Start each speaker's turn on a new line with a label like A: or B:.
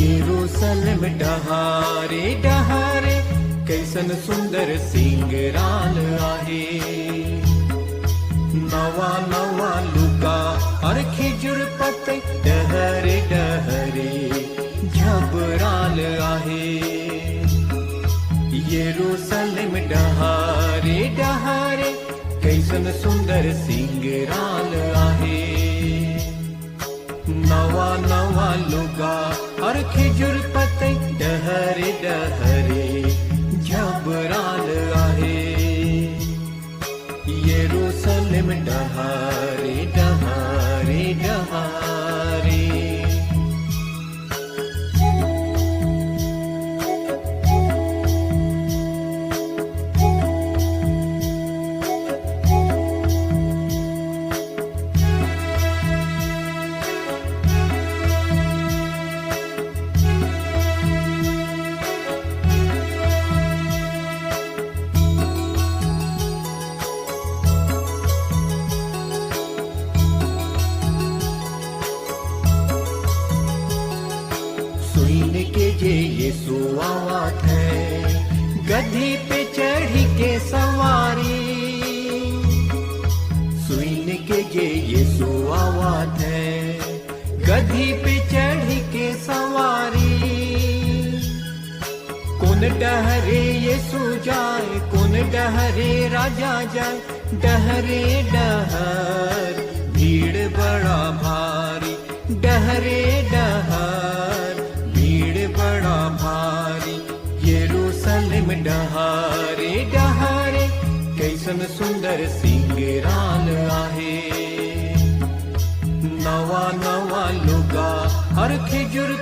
A: यरूशलेम डहारे डहारे कैसन सुंदर सिंगराल आहे। नवा नवा लुगा और खिजुर पत्ते डहरे डहरे झबराल आहे। यरूशलेम डहारे डहारे कैसन सुंदर सिंगराल आहे। नवा नवा लुगा और खिजुर पत्ते डहरे डहरे झबराल आहे। यरूशलेम डहारे डहारे डहारे। जे यीशु आवत है गधी पे चढ़ी के सवारी। सुन के जे यीशु आवत है गधी पे चढ़ी के सवारी। कौन डहरे यीशु जाए कौन डहरे राजा जाए। डहरे डहर भीड़ बड़ा भारी। डहरे डहर बड़ा भारी। यरूशलेम डहारे डहारे कैसन सुंदर सिंगराल आहे। नवा नवा लुगा और खिजुर